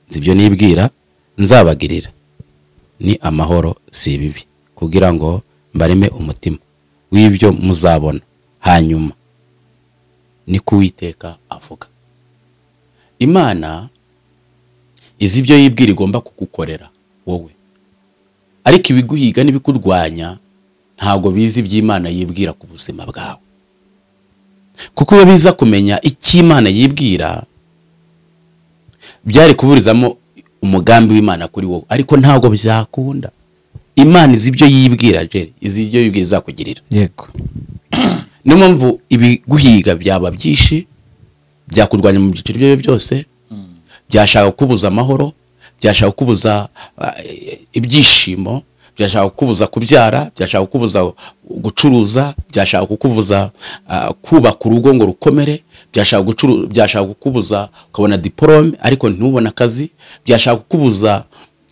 nzibyo nibwira nzabagirira ni amahoro si bibi, kugira ngo mbareme umutima w'ibyo muzabona hanyuma. Ni Uwiteka avuga. Imana izi ibyo yibwira igomba kugukorera wowe, ariko ibiguhiga n'ibikurwanya ntabwo bizi iby'Imana yibwira ku buzima bwawe. Kuko iyo biza kumenya icyo Imana yibwira byari kuburizamo umugambi w'Imana kuri wowe, ariko ntabwo byakunda. Imana izi ibyo yibwira, izi ibyo yibwira izakugirira. Yego. Niyo mpamvu ibiguhiga byaba byinshi, byakurwanya mu byiciro byo byose, byashaka kubuza amahoro, byashaka kubuza ibyishimo, byashaka kubuza kubyara, byashaka kubuza gucuruza, byashaka kukubuza kubaka urugo ngo rukomere, byashaka kukubuza ukabona diplome ariko ntubone akazi, byashaka kukubuza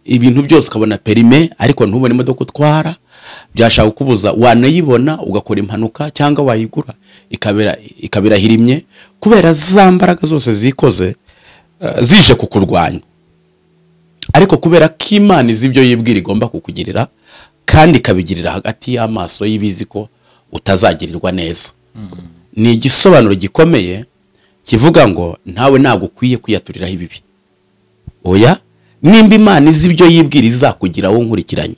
ibintu byose ukabona perime ariko ntubone imodoka utwara, byashaka kukubuza wanayibona ugakora impanuka cyangwa wayigura ikabera hirimye, kubera za mbaraga zose zikoze zije kukurwanya. Ariko kubera ko Imana izi ibyo yibwira igomba kukugirira, kandi ikabigirira hagati y'amaso y'ibizi ko utazagirirwa neza. Ni igisobanuro gikomeye kivuga ngo ntawe ntabwo ukwiye kwiyaturiraho ibibi. Oya, nimba Imana izi ibyo yibwira izakugira wowe nkurikiranye,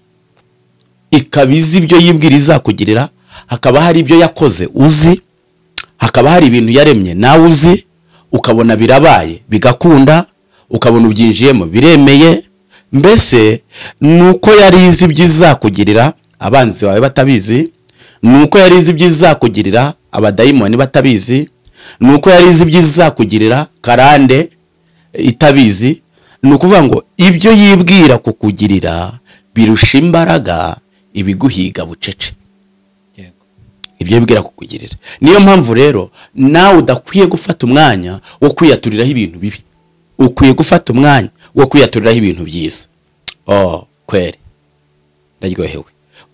ikaba izi ibyo yibwira izakugirira, hakaba hari ibyo yakoze uzi, hakaba hari ibintu yaremye nawe uzi, ukabona birabaye bigakunda, ukabona ubyinjiyemo biremeye, mbese nuko yari izi ibyo izakugirira abanzi bawe batabizi, nuko yari izi ibyo izakugirira abadayimoni batabizi, nuko yari izi ibyo izakugirira karande itabizi. Ni ukuvuga ngo ibyo yibwira kukugirira birusha imbaraga ibiguhiga bucece. Ibyo yibwira kukugirira. Niyo mpamvu rero nawe udakwiye gufata umwanya wo kwiyaturiraho ibintu bibi, ukwiye gufata umwanya wo kwiyaturiraho ibintu byiza. Kweri ndaryohewe.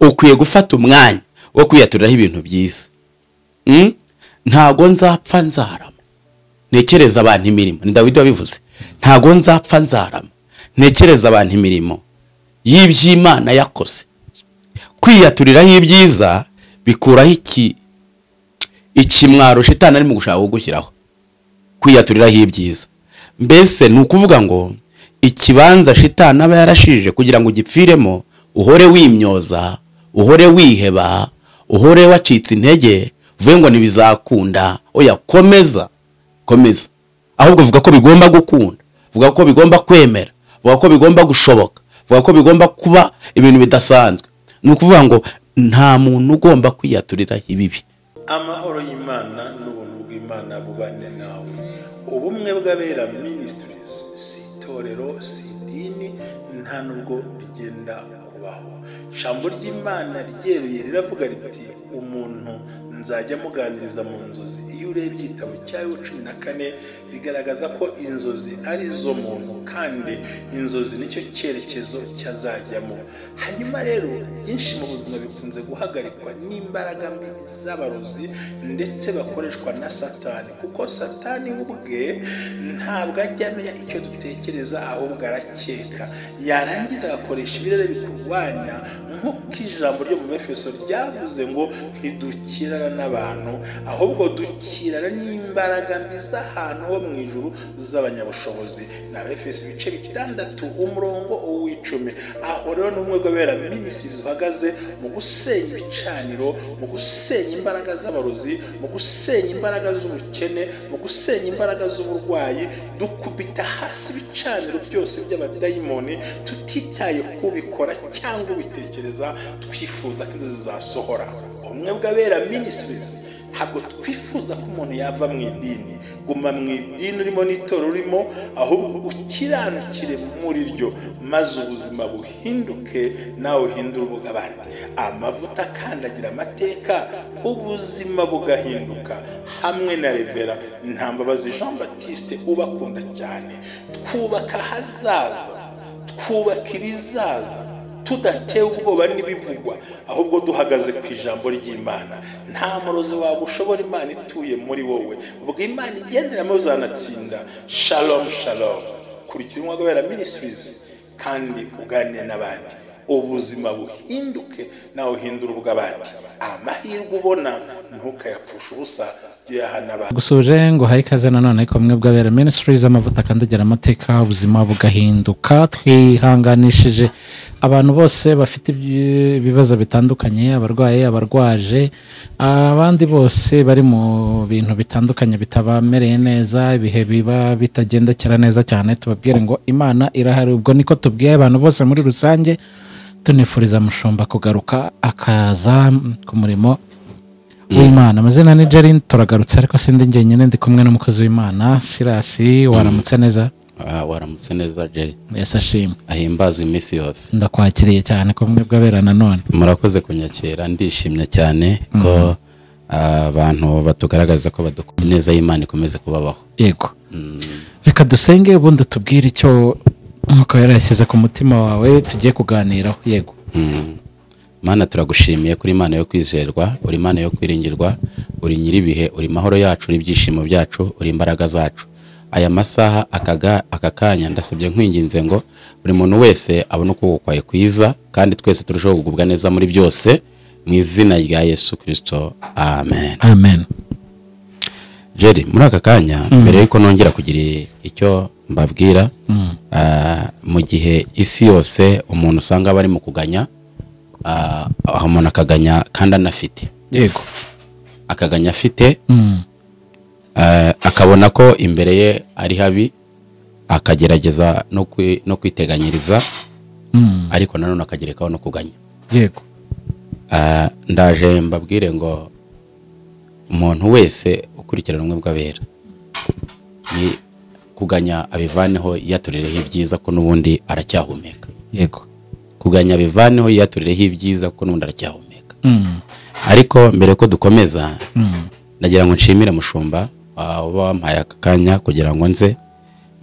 Ukwiye gufata umwanya wo kwiyaturiraho ibintu byiza. Ntago nzapfa nzarama ntekereza abantu imirimo, ni Dawidi wabivuze. Ntago nzapfa nzarama ntekereza abantu imirimo y'iby'Imana yakoze. Kwiyaturiraho ibyiza bikuraho ikimwaro Shitani ari mu gushaka kugushyiraho. Kwiyaturiraho ibyiza mbese ni ukuvuga ngo ikibanza Shitani aba yarashije kugira ngo ugipfiremo, uhore wimyoza, uhore wiheba, uhore wacitse intege, uvuge ngo ntibizakunda. Oya, komeza. Ahubwo vuga ko bigomba gukunda, vuga ko bigomba kwemera, vuga ko bigomba gushoboka, vuga ko bigomba kuba ibintu bidasanzwe. Ni ukuvuga ngo nta muntu ugomba kwiyaturira ibibi. Amahoro y'Imana n'ubuntu bw'Imana bubane nawe. Ubumwe bw'abera ministries si itorero si idini, nta nubwo rigenda kubaho. Ijambo ry'Imana ryeruye riravuga riti umuntu nzajya muganiriza mu nzozi. Iyo urebye igitabo cyayo 14 bigaragaza ko inzozi ari zo muntu, kandi inzozi nicyo cyerekezo cyazajyamo. Hanyuma rero byinshi mu buzima bikunze guhagarikwa n'imbaraga mbi z'abarozi ndetse bakoreshwa na Satani, kuko Satani ubwe ntabwo ajya amenya icyo dutekereza, ahubwo arakeka, yarangiza agakoresha ibirere bikurwanya, nk'uko ijambo ryo mu Efeso ryavuze ngo ntidukirana n'abantu ahubwo dukirana n'imbaraga mbi z'ahantu ho mu ijuru z'abanyabushobozi. Na Efeso 6:10. Aho rero n'umwe bw'abera ministries uhagaze mu gusenya ibicaniro, mu gusenya imbaraga z'abarozi, mu gusenya imbaraga z'ubukene, mu gusenya imbaraga z'uburwayi. Dukubita hasi ibicaniro byose by'abadayimoni tutitaye kubikora cyangwa ubitekereza, twifuza ko inzozi zasohora. Umwe bw'abera ministries ntabwo twifuza ko umuntu yava mu idini. Guma mu idini urimo n'itoro urimo, ahubwo ukiranukire muri ryo, maze ubuzima buhinduke, nawe uhindura ubw'abandi. Amavuta akandagira amateka, ubuzima bugahinduka. Hamwe na Revera Ntambabazi Jean Baptiste ubakunda cyane, twubaka hazaza, twubaka ibizaza, tudatewe ubwoba n'ibivugwa, ahubwo duhagaze ku ijambo ry'Imana. Nta murozi wawe ushobora Imana ituye muri wowe, ubwo Imana igenderamo uzanatsinda. Shalom shalom. kurikira Umwuka Wera Ministries kandi uganire n'abandi, ubuzima buhinduke nawe uhindura ubw'abandi. Amahirwe ubona ntukayapfusha ubusa, yahana abandi. Gusuje ngo hayi kaze nanone ko Umwuka Wera Ministries amavuta kandagira amateka, ubuzima bugahinduka. Twihanganishije abantu bose bafite ibibazo bitandukanye, abarwaye, abarwaje, abandi bose bari mu bintu bitandukanye bitabamereye neza, ibihe biba bitagendekera neza cyane, tubabwire ngo Imana irahari. Ubwo niko tubwiye abantu bose muri rusange, tunifuriza mushumba kugaruka akaza ku murimo w'Imana. Amazina ni Jerry, turagarutse ariko sindi njyenyine, ndi kumwe n'umukozi w'Imana Sirasi. Waramutse neza? Waramutse neza Jerry. Yesu ashimwe. Ahimbazwe iminsi yose. Ndakwakiriye cyane ko Umwuka Wera nanone. Murakoze kunyakira, ndishimye cyane ko abantu batugaragaza ko badukunda neza, y'Imana ikomeze kubabaho. Yego. Reka dusenge ubundi tubwire icyo Umwuka Wera yashyize ku mutima wawe tugiye kuganiraho. Yego. Mana, turagushimiye kuri Imana yo kwizerwa, uri Imana yo kwiringirwa, uri nyiribihe, uri mahoro yacu, uri ibyishimo byacu, uri imbaraga zacu. Aya masaha aka kanya ndasabye nkwinginze ngo buri muntu wese abone uko kwaye kwiza, kandi twese turushaho kugubwa neza muri byose, mu izina rya Yesu Kristo, amen. Amen. Jerry, muri aka kanya mbere yuko nongera kugira icyo mbabwira, mu gihe isi yose umuntu usanga bari mu kuganya, aho umuntu akaganya kandi anafite. Yego. Akaganya afite, akabona ko imbere ye ari habi, akagerageza no kwiteganyiriza, ariko nanone akagerekaho no kuganya. Yego. Ndaje mbabwire ngo umuntu wese ukurikirana Umwuka Wera ni kuganya abivaneho, yaturireho ibyiza ko n'ubundi aracyahumeka. Yego. Kuganya abivaneho, yaturireho ibyiza ko n'ubundi aracyahumeka. Ariko mbere ko dukomeza, ndagira ngo nshimire mushumba wampaye aka kanya kugira ngo nze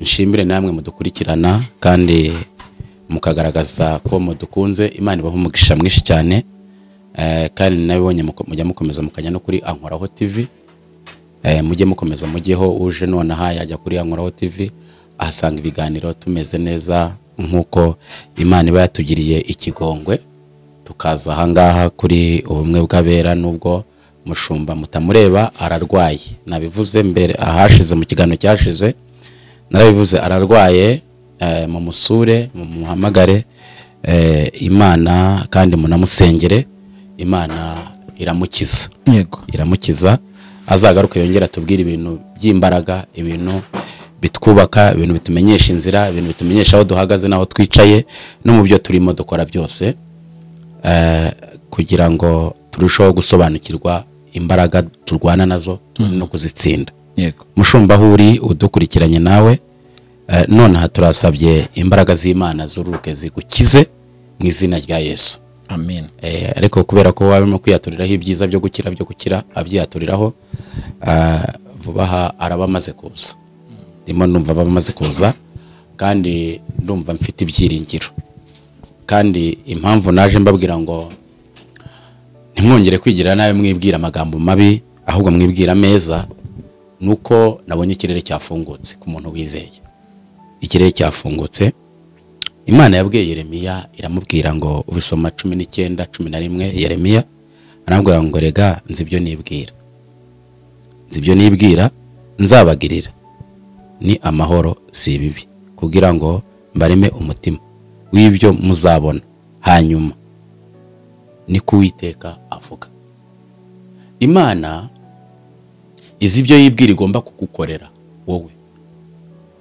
nshimire namwe mudukurikirana kandi mukagaragaza ko mudukunze. Imana ibahe umugisha mwinshi cyane, kandi nabibonye mujya mukomeza mukanya no kuri Ankoraho TV. Mujye mukomeza mujyeho, uje none aha yajya kuri Ankoraho TV ahasanga ibiganiro tumeze neza, nkuko Imana iba yatugiriye ikigongwe tukaza ahangaha kuri Ubumwe bw'Abera. Nubwo mushumba mutamureba ararwaye, nabivuze mbere ahashize mu kiganiro cyashize, narabivuze ararwaye, mu musure, mu muhamagare Imana kandi munamusengere, Imana iramukiza. Yego. Iramukiza, azagaruka yongera tubwira ibintu by'imbaraga, ibintu bitwubaka, ibintu bitumenyesha inzira, ibintu bitumenyesha aho duhagaze naho twicaye, no mu byo turimo dukora byose, kugira ngo turusheho gusobanukirwa imbaraga turwana nazo no kuzitsinda. Yego. Mushumba huri udukurikiranye nawe, none aha turasabye imbaraga z'Imana zuruke zigukize mu izina rya Yesu. Amen. Ariko kubera ko warimo kwiyaturiraho ibyiza byo gukira abyiyaturiraho, vuba aha araba amaze kuza. Ndimo numva bamaze kuza, kandi ndumva mfite ibyiringiro. Kandi impamvu naje mbabwira ngo ntimwongere kwigira nawe mwibwira amagambo mabi, ahubwo mwibwira meza, nuko nabonye ikirere cyafungutse ku muntu wizeye. Ikirere cyafungutse, Imana yabwiye Yeremiya, iramubwira ngo ubisoma 19:11, Yeremiya arambwira ngo rega nzi ibyo nibwira nzabagirira ni amahoro si ibibi, kugira ngo mbareme umutima w'ibyo muzabona hanyuma. Ni Uwiteka avuga. Imana izi ibyo yibwira igomba kugukorera wowe,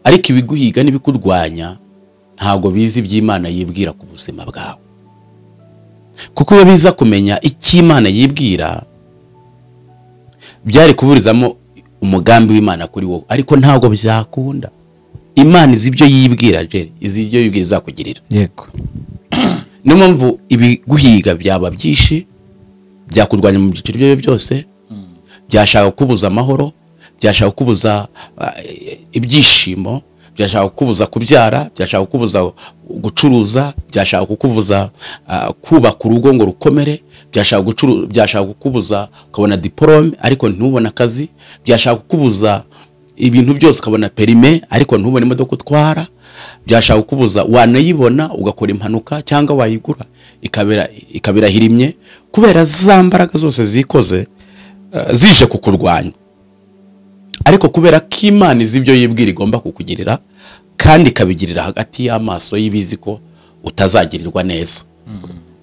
ariko ibiguhiga n'ibikurwanya ntago bizi iby'Imana yibwira ku buzima bwawe. Kuko iyo biza kumenya icyo Imana yibwira, byari kuburizamo umugambi w'Imana kuri wowe, ariko ntago byakunda. Imana izi ibyo yibwira, Jerry, izi ibyo yibwira izakugirira. Yego. Niyo mpamvu ibiguhiga byaba byinshi, byakurwanya mu byiciro byo byose, byashaka kubuza amahoro, byashaka kubuza ibyishimo, byashaka kukubuza kubyara, byashaka kukubuza gucuruza, byashaka kukubuza kubaka urugo ngo rukomere, byashaka kukubuza ukabona diplome ariko ntubona akazi, byashaka kukubuza ibintu byose ukabona perime ariko ntubone imodoka utwara, byashaka kubuza wanayibona ugakora impanuka cyangwa wayigura ikabira hirimye kubera za mbaraga zose zikoze zije kukurwanya. Ariko kubera ko Imana izi ibyo yibwira igomba kukugirira kandi ikabigirira hagati y'amaso y'ibizi ko utazagirirwa neza.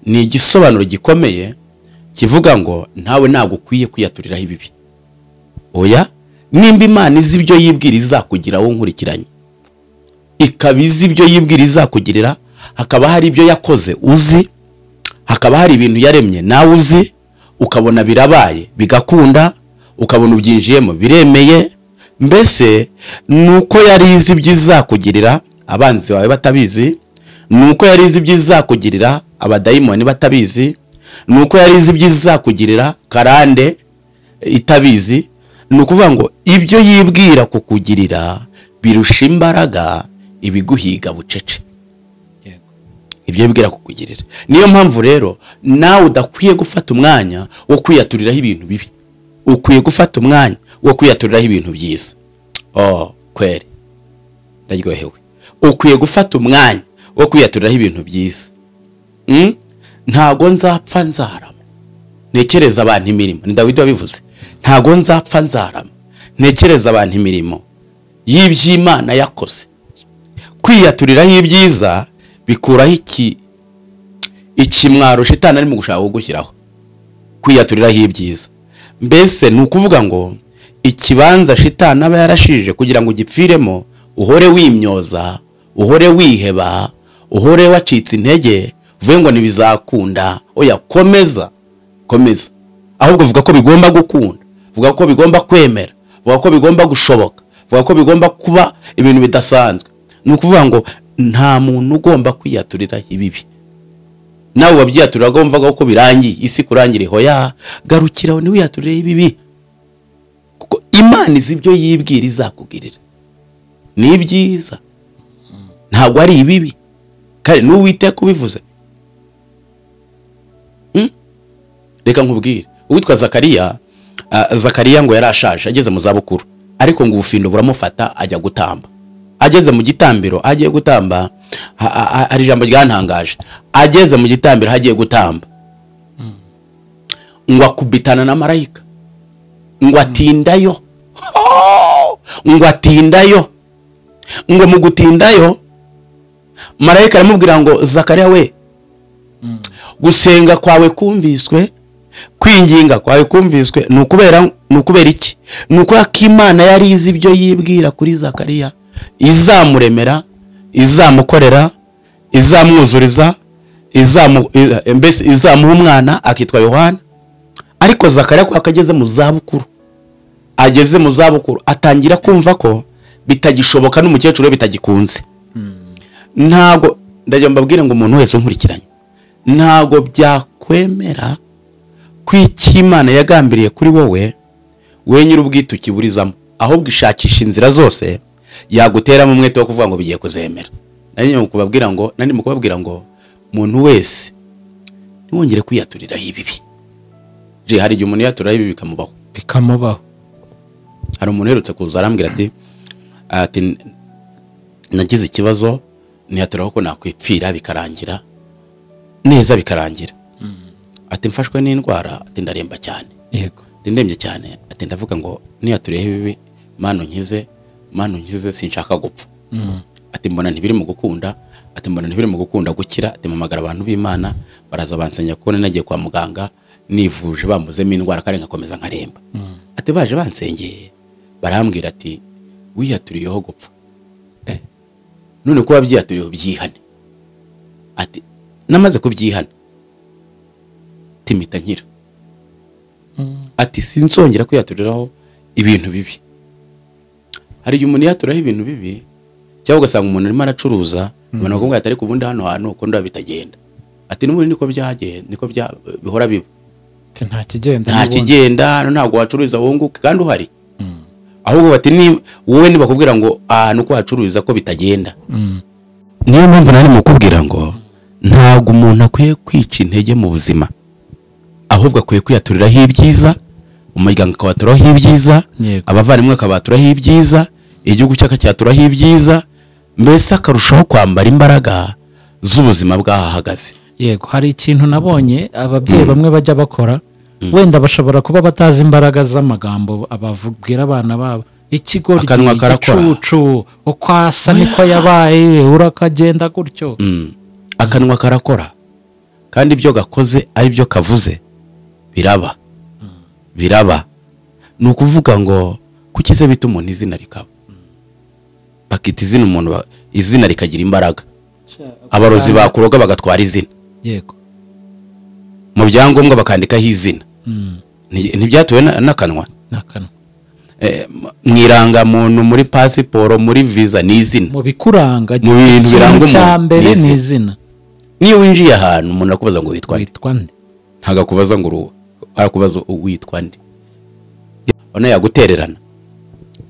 Ni igisobanuro gikomeye kivuga ngo ntawe ntabwo ukwiye kwiyaturiraho ibibi. Oya, nimba Imana izi ibyo yibwira izakugira wowe nkurikiranye, ikabizi ibyo yibwira izakugirira, hakaba hari ibyo yakoze uzi, hakaba hari ibintu yaremye nawe uzi, ukabona birabaye bigakunda, ukabona ubyinjiyemo biremeye, mbese nuko yari izi ibyo izakugirira abanzi bawe batabizi, nuko yari izi ibyo izakugirira abadayimoni batabizi, nuko yari izi ibyo izakugirira karande itabizi. Ni ukuvuga ngo ibyo yibwira kukugirira birusha imbaraga ibiguhiga bucece, ibyo yibwira kukugirira. Niyo mpamvu rero nawe udakwiye gufata umwanya wo kwiyaturiraho ibintu bibi, ukwiye gufata umwanya wo kwiyaturiraho ibintu byiza. Kweri ndaryohewe. Ukwiye gufata umwanya wo kwiyaturiraho ibintu byiza. Ntago nzapfa nzarama ntekereza abantu imirimo, ni Dawidi wabivuze. Ntago nzapfa nzarama ntekereza abantu imirimo y'iby'Imana yakoze. Kwiyaturiraho ibyiza bikuraho ikimwaro shitani ari mu gushaka kugushyiraho. Kwiyaturiraho ibyiza mbese ni ukuvuga ngo ikibanza shitani aba yarashije kugira ngo ugipfiremo, uhore wimyoza, uhore wiheba, uhore wacitse intege, uvuge ngo ntibizakunda. Oya, komeza. Ahubwo vuga ko bigomba gukunda, vuga ko bigomba kwemera, vuga ko bigomba gushoboka, vuga ko bigomba kuba ibintu bidasanzwe. Ni ukuvuga ngo nta muntu ugomba kwiyaturira ibibi. Nawe wabyiyaturira ugomvaga ko birangiye isi kurangire. Hoya, garukiraho ni wiyaturire ibibi, kuko Imana izi ibyo yibwira izakugirira ni byiza, ntabwo ari ibibi. Kandi n'Uwiteka ubivuze. Reka nkubwire, uwitwa Zakariya ngo yarashaje ageze mu zabukuru, ariko ngo ubufindo buramufata ajya gutamba. Ageze mu gitambiro agiye gutamba, hari ijambo ryantangaje. Ageze mu gitambiro hagiye gutamba, ngo akubitana na marayika, ngo atindayo, ngo mu gutindayo marayika aramubwira ngo Zakariya we, gusenga kwawe kumviswe, kwinginga kwawe kumviswe. Ni ukubera iki? Ni uko Imana yari izi ibyo yibwira kuri Zakariya izamuremera, izamukorera, izamwuzuriza, mbese izamuha umwana akitwa Yohana. Ariko Zakariya ko akageze mu zabukuru, atangira kumva ko bitagishoboka n'umukecuru we bitagikunze. Ntago ndajya mbabwira ngo umuntu wese unkurikiranye, ntago byakwemera ko Imana yagambiriye kuri wowe wenyine ubwite ukiburizamo, ahubwo ishakisha inzira zose yaguteramo umwete wo kuvuga ngo bigiye kuzemera. Nari mu kubabwira ngo umuntu wese ntiwongere kwiyaturiraho ibibi. Hari igihe umuntu yaturiraho ibibi bikamubaho. Hari umuntu uherutse kuza arambwira ati nagize ikibazo, ntiyaturiraho ko nakwipfira bikarangira neza, bikarangira. Ati mfashwe n'indwara, ati ndaremba cyane. Yego, ndembye cyane. Ati ndavuga ngo niyaturiyeho ibibi, Mana unkize sinshaka gupfa. Ati mbona ntibiri mu gukunda, gukira. Ati mpamagara abantu b'Imana baraza bansenya ko nagiye kwa muganga nivuje bambuzemo indwara kandi ngakomeza nkaremba. Ati baje bansengeye barambwira ati wiyaturiyeho gupfa, none ko wabyiyaturiyeho byihane. Ati namaze kubyihana timita nkira. Ati sinsongera kwiyaturiraho ibintu bibi. Hari igihe umuntu yaturiraho ibintu bibi, cyangwa ugasanga umuntu arimo aracuruza, ubona ko atari ku bundi hano hantu uko ndaba bitagenda. Ati n'ubundi niko bihora biba. Nta kigenda, ntabwo wacuruza wunguke kandi uhari. Ahubwo bati ni wowe nibakubwira ngo ahantu ko wacuruza ko bitagenda. Niyo mpamvu nari mu kubwira ngo ntabwo umuntu akwiye kwica intege mu buzima, ahubwo akwiye kwiyaturiraho ibyiza umuryango akabaturaho ibyiza, abavandimwe akabaturaho ibyiza, igihugu cyakacyaturaho ibyiza, mbese akarushaho kwambara imbaraga z'ubuzima bwahahagaze. Yego, hari ikintu nabonye ababyeyi bamwe bajya bakora, wenda bashobora kuba batazi imbaraga z'amagambo ababwira abana babo. Ikigoryi, igicucu, uko asa niko yabaye, urakagenda gutyo. Akanwa karakora, kandi ibyo gakoze ari byo kavuze biraba. Biraba ni ukuvuga ngo kuki se bita umuntu izina rikaba, bakita izina umuntu izina rikagira imbaraga. Abarozi bakuroga bagatwara izina. Yego, mu byangombwa bakandikaho izina. Ntibyatuwe n'akanwa. Mwiranga muntu, muri pasiporo, muri visa ni izina. mu bikuranga, mu bintu biranga cyambere ni izina. Niyo winjiye ahantu umuntu akubaza ngo witwa nde, ntaga kubaza ngo arakubaza witwa nde. Ona yagutererana.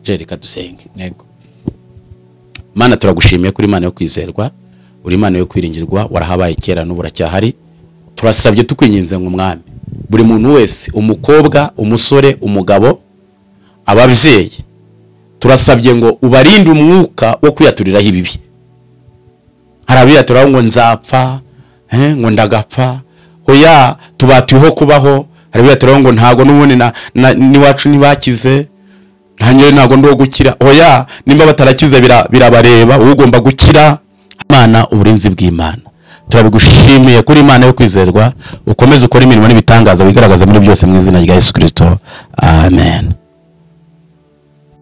Reka dusenge. Yego. Mana, turagushimiye kuri Imana yo kwizerwa, uri Imana yo kwiringirwa, warahabaye kera n'ubu uracyahari. Turasabye tukwinginze ngo Mwami, buri muntu wese, umukobwa, umusore, umugabo, ababyeyi, turasabye ngo ubarinde umwuka wo kwiyaturiraho ibibi. Hari abiyaturiraho ngo nzapfa, ngo ndagapfa, oya tubatiyeho kubaho. Hari abiyaturiraho ngo ntago n'ubundi niwacu ntibakize, ntanjye ntago ndo gukira. Oya, nimba batarakize birabareba, ugomba gukira. Imana, uburinzi bw'Imana, turabigushimiye kuri Imana yo kwizerwa, ukomeze ukora imirimo n'ibitangaza wigaragaza muri byose mu izina rya Yesu Kristo. Amen.